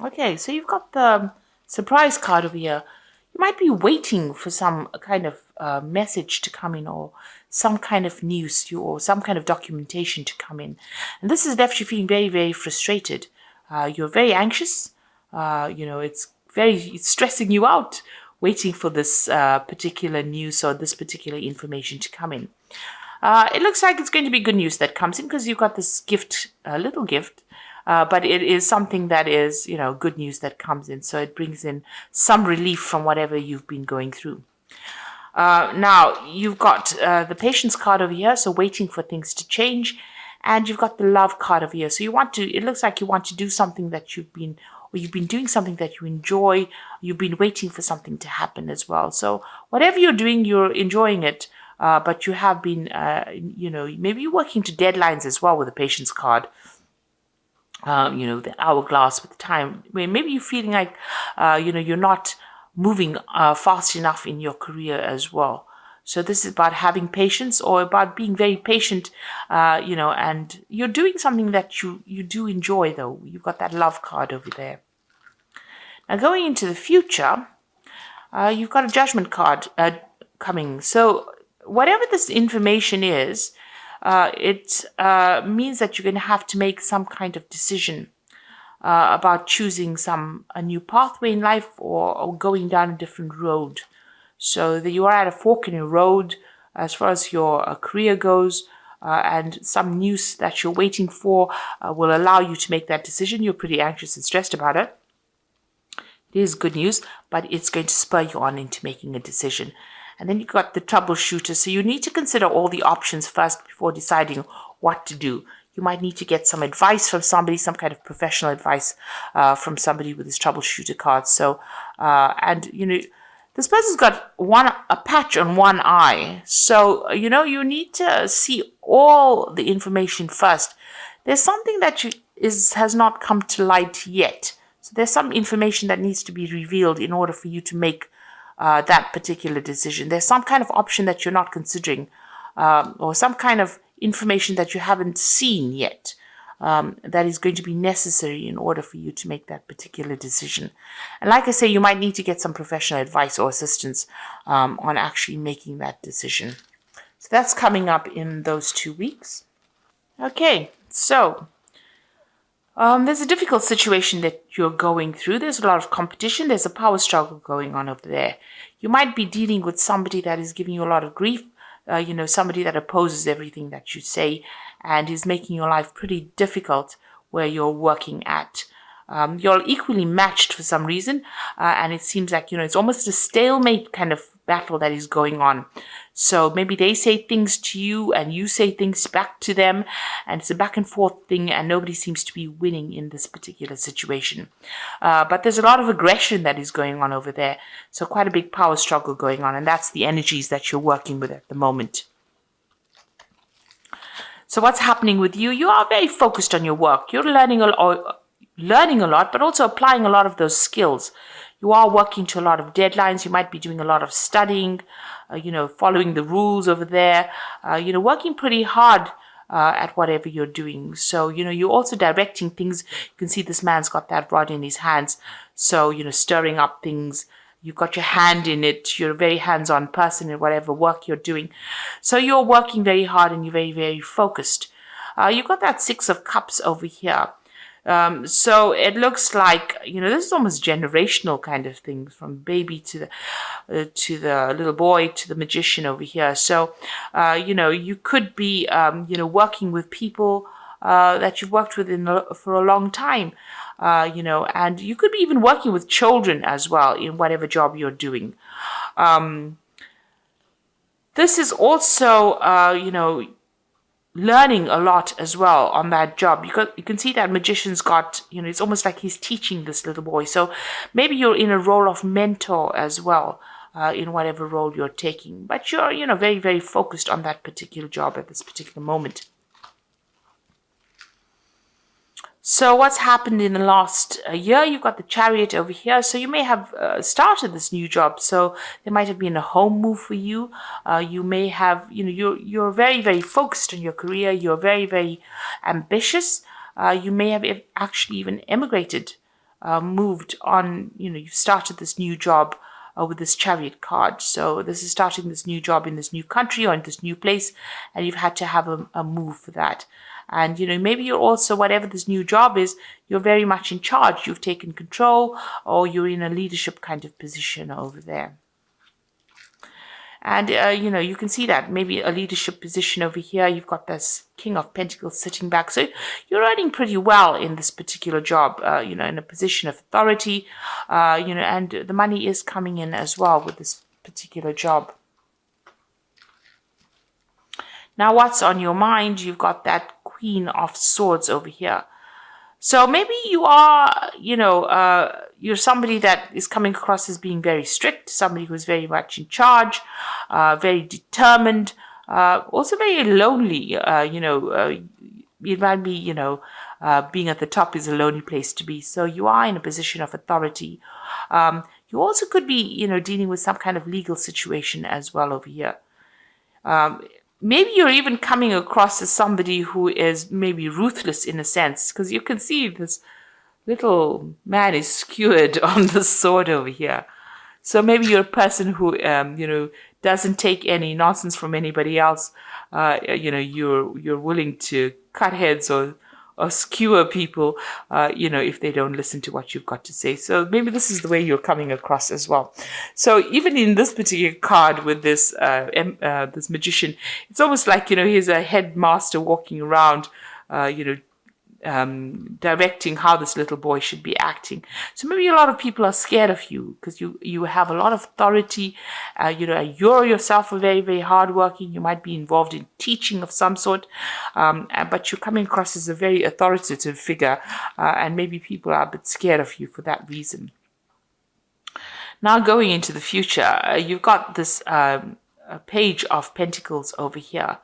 Okay, so you've got the surprise card over here. You might be waiting for some kind of message to come in, or some kind of news or some kind of documentation to come in. And this has left you feeling very, very frustrated. You're very anxious. It's stressing you out waiting for this particular news or this particular information to come in. It looks like it's going to be good news that comes in because you've got this gift, a little gift, but it is something that is, good news that comes in. So it brings in some relief from whatever you've been going through. Now, you've got the patience card over here, so waiting for things to change. And you've got the love card over here. So it looks like you want to do something that you've been doing something that you enjoy. You've been waiting for something to happen as well. So whatever you're doing, you're enjoying it. But you have been, maybe you're working to deadlines as well with the patience card. The hourglass with the time. Maybe you're feeling like, you're not moving fast enough in your career as well. So this is about having patience, or about being very patient, and you're doing something that you do enjoy, though. You've got that love card over there. Now, going into the future, you've got a judgment card coming. So whatever this information is, it means that you're going to have to make some kind of decision about choosing a new pathway in life, or going down a different road. So that you are at a fork in a road as far as your career goes, and some news that you're waiting for will allow you to make that decision. You're pretty anxious and stressed about it. It is good news, but it's going to spur you on into making a decision. And then you've got the troubleshooter. So you need to consider all the options first before deciding what to do. You might need to get some advice from somebody, some kind of professional advice from somebody with this troubleshooter card. So, this person's got a patch on one eye. So, you need to see all the information first. There's something that has not come to light yet. So there's some information that needs to be revealed in order for you to make that particular decision. There's some kind of option that you're not considering, or some kind of information that you haven't seen yet, that is going to be necessary in order for you to make that particular decision. And like I say, you might need to get some professional advice or assistance on actually making that decision. So that's coming up in those 2 weeks. Okay, so there's a difficult situation that you're going through. There's a lot of competition. There's a power struggle going on over there. You might be dealing with somebody that is giving you a lot of grief, somebody that opposes everything that you say and is making your life pretty difficult where you're working at. You're equally matched for some reason, and it seems like, it's almost a stalemate kind of battle that is going on. So maybe they say things to you and you say things back to them, and it's a back and forth thing, and nobody seems to be winning in this particular situation. But there's a lot of aggression that is going on over there. So quite a big power struggle going on, and that's the energies that you're working with at the moment. So what's happening with you? You are very focused on your work. You're learning a lot, but also applying a lot of those skills. You are working to a lot of deadlines. You might be doing a lot of studying, following the rules over there, working pretty hard at whatever you're doing. So, you're also directing things. You can see this man's got that rod in his hands. So, stirring up things. You've got your hand in it. You're a very hands-on person in whatever work you're doing. So you're working very hard and you're very, very focused. You've got that 6 of Cups over here. So it looks like, this is almost generational kind of thing, from baby to the little boy to the magician over here. So, you could be, working with people that you've worked with for a long time, and you could be even working with children as well in whatever job you're doing. This is also, learning a lot as well on that job. You can see that magician's got, it's almost like he's teaching this little boy. So maybe you're in a role of mentor as well, in whatever role you're taking. But you're, very, very focused on that particular job at this particular moment. So what's happened in the last year? You've got the Chariot over here. So you may have started this new job. So there might have been a home move for you. You may have, you're very, very focused on your career. You're very, very ambitious. You may have actually even emigrated moved on, you've started this new job with this Chariot card. So this is starting this new job in this new country or in this new place, and you've had to have a move for that. And, maybe you're also, whatever this new job is, you're very much in charge. You've taken control, or you're in a leadership kind of position over there. And, you can see that maybe a leadership position over here. You've got this King of Pentacles sitting back. So you're earning pretty well in this particular job, in a position of authority, and the money is coming in as well with this particular job. Now, what's on your mind? You've got that Queen of Swords over here. So maybe you are, you're somebody that is coming across as being very strict, somebody who's very much in charge, very determined, also very lonely. It might be, being at the top is a lonely place to be. So you are in a position of authority. You also could be, dealing with some kind of legal situation as well over here. Maybe you're even coming across as somebody who is maybe ruthless in a sense, because you can see this little man is skewered on the sword over here. So maybe you're a person who, doesn't take any nonsense from anybody else. You're willing to cut heads or skewer people, if they don't listen to what you've got to say. So maybe this is the way you're coming across as well. So even in this particular card with this this magician, it's almost like, he's a headmaster walking around, directing how this little boy should be acting. So maybe a lot of people are scared of you because you have a lot of authority. You're yourself very, very hardworking. You might be involved in teaching of some sort, but you're coming across as a very authoritative figure, and maybe people are a bit scared of you for that reason. Now going into the future, you've got this Page of Pentacles over here.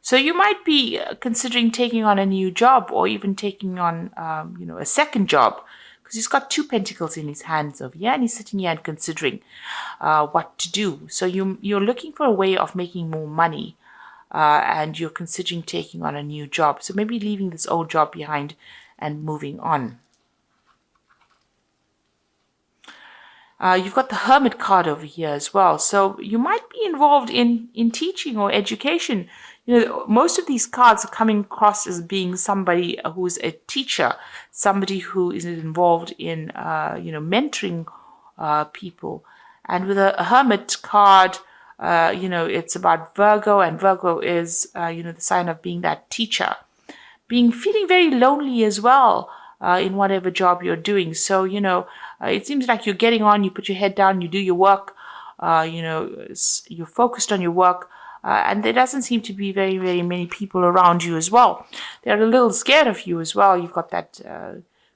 So you might be considering taking on a new job, or even taking on, a second job, because he's got 2 pentacles in his hands over here, and he's sitting here and considering what to do. So you're looking for a way of making more money, and you're considering taking on a new job. So maybe leaving this old job behind and moving on. You've got the Hermit card over here as well. So you might be involved in teaching or education. Most of these cards are coming across as being somebody who's a teacher, somebody who is involved in, mentoring people. And with a Hermit card, it's about Virgo, and Virgo is, the sign of being that teacher, feeling very lonely as well in whatever job you're doing. So, it seems like you're getting on, you put your head down, you do your work, you're focused on your work. And there doesn't seem to be very, very many people around you as well. They're a little scared of you as well. You've got that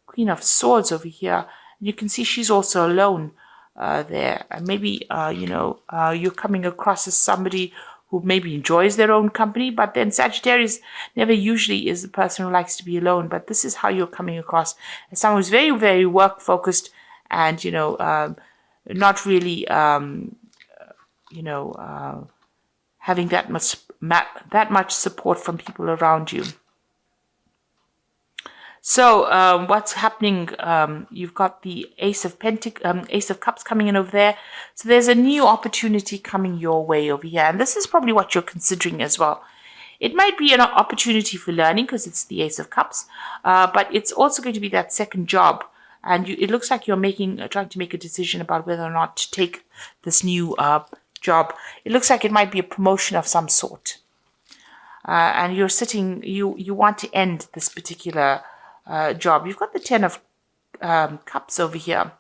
Queen of Swords over here. And you can see she's also alone there. And maybe, you're coming across as somebody who maybe enjoys their own company. But then Sagittarius never usually is the person who likes to be alone. But this is how you're coming across as someone who's very, very work-focused and, not really, having that much support from people around you. So what's happening? You've got the Ace of Cups coming in over there. So there's a new opportunity coming your way over here, and this is probably what you're considering as well. It might be an opportunity for learning because it's the Ace of Cups, but it's also going to be that second job. And it looks like you're trying to make a decision about whether or not to take this new job. It looks like it might be a promotion of some sort, and you're sitting. You want to end this particular job. You've got the 10 of Cups over here.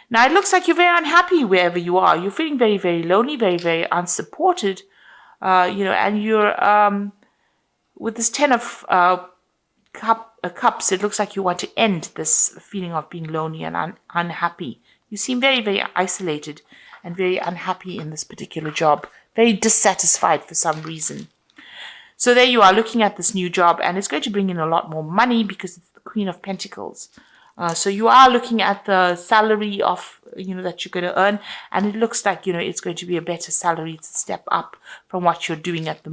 Now it looks like you're very unhappy wherever you are. You're feeling very, very lonely, very, very unsupported. And you're with this 10 of Cups. It looks like you want to end this feeling of being lonely and unhappy. You seem very, very isolated and very unhappy in this particular job, very dissatisfied for some reason. So there you are looking at this new job, and it's going to bring in a lot more money because it's the Queen of Pentacles. So you are looking at the salary of, that you're going to earn, and it looks like, it's going to be a better salary. It's a step up from what you're doing at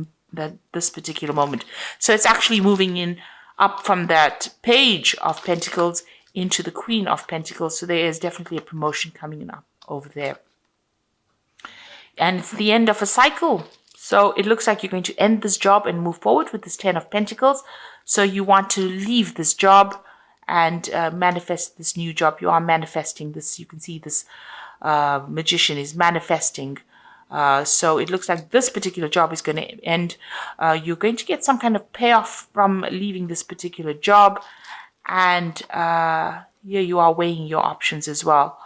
this particular moment. So it's actually moving in up from that Page of Pentacles into the Queen of Pentacles. So there is definitely a promotion coming up over there. And it's the end of a cycle. So it looks like you're going to end this job and move forward with this 10 of Pentacles. So you want to leave this job and manifest this new job. You are manifesting this. You can see this magician is manifesting. So it looks like this particular job is going to end. You're going to get some kind of payoff from leaving this particular job. And here you are weighing your options as well.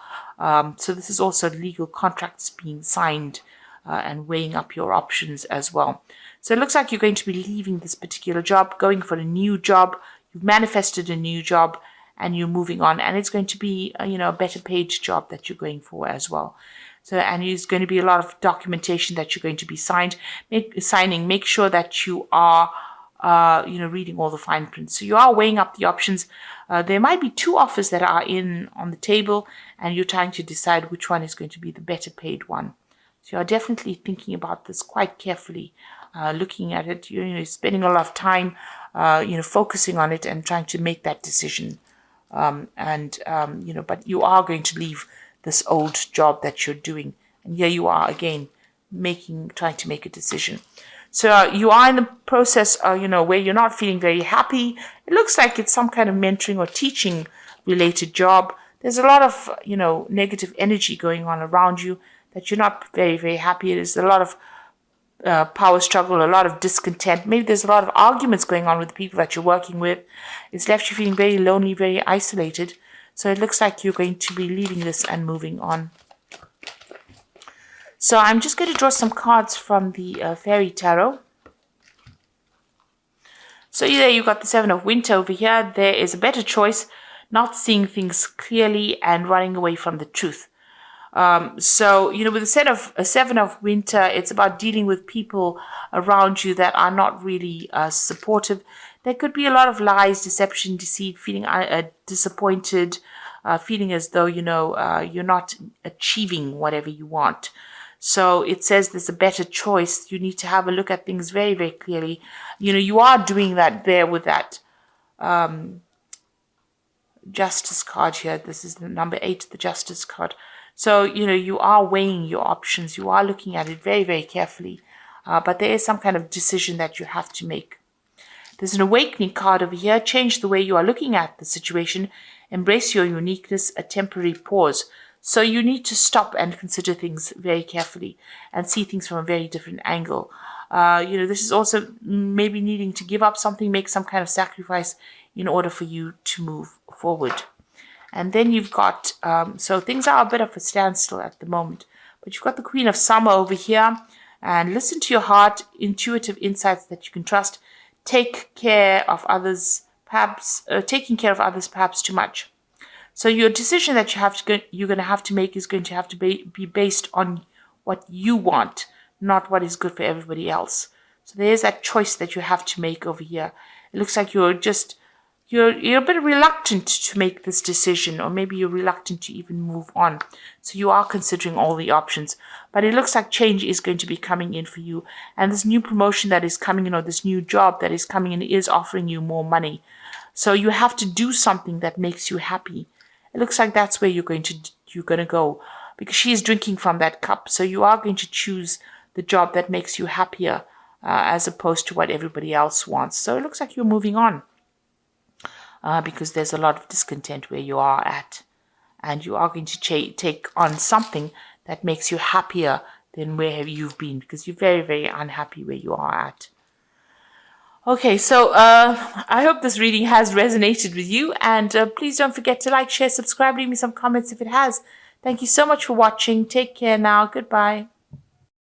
So this is also legal contracts being signed and weighing up your options as well. So it looks like you're going to be leaving this particular job, going for a new job. You've manifested a new job and you're moving on. And it's going to be, a better paid job that you're going for as well. So, and there's going to be a lot of documentation that you're going to be signing. Make sure that you are, reading all the fine print. So you are weighing up the options. There might be 2 offers that are on the table, and you're trying to decide which one is going to be the better paid one. So you're definitely thinking about this quite carefully, looking at it. You're spending a lot of time, focusing on it and trying to make that decision. But you are going to leave this old job that you're doing. And here you are again, trying to make a decision. So you are in the process, where you're not feeling very happy. It looks like it's some kind of mentoring or teaching related job. There's a lot of, negative energy going on around you that you're not very, very happy. There's a lot of power struggle, a lot of discontent. Maybe there's a lot of arguments going on with the people that you're working with. It's left you feeling very lonely, very isolated. So it looks like you're going to be leaving this and moving on. So I'm just going to draw some cards from the Fairy Tarot. So there you've got the 7 of Winter over here. There is a better choice, not seeing things clearly and running away from the truth. With a 7 of Winter, it's about dealing with people around you that are not really supportive. There could be a lot of lies, deception, deceit, feeling disappointed, feeling as though, you're not achieving whatever you want. So it says there's a better choice. You need to have a look at things very, very clearly. You are doing that there with that Justice card here. This is the number 8, the Justice card. So, you are weighing your options. You are looking at it very, very carefully. But there is some kind of decision that you have to make. There's an Awakening card over here. Change the way you are looking at the situation. Embrace your uniqueness, a temporary pause. So you need to stop and consider things very carefully and see things from a very different angle. This is also maybe needing to give up something, make some kind of sacrifice in order for you to move forward. And then you've got, so things are a bit of a standstill at the moment. But you've got the Queen of Summer over here. And listen to your heart, intuitive insights that you can trust. Take care of others, perhaps, taking care of others perhaps too much. So your decision that you're going to have to make is going to have to be based on what you want, not what is good for everybody else. So there's that choice that you have to make over here. It looks like you're a bit reluctant to make this decision, or maybe you're reluctant to even move on. So you are considering all the options, but it looks like change is going to be coming in for you. And this new promotion that is coming in, or this new job that is coming in, is offering you more money. So you have to do something that makes you happy. It looks like that's where you're going to go, because she is drinking from that cup. So you are going to choose the job that makes you happier, as opposed to what everybody else wants. So it looks like you're moving on, because there's a lot of discontent where you are at, and you are going to take on something that makes you happier than where you've been, because you're very, very unhappy where you are at. Okay, so I hope this reading has resonated with you, and please don't forget to like, share, subscribe, leave me some comments if it has. Thank you so much for watching. Take care now. Goodbye.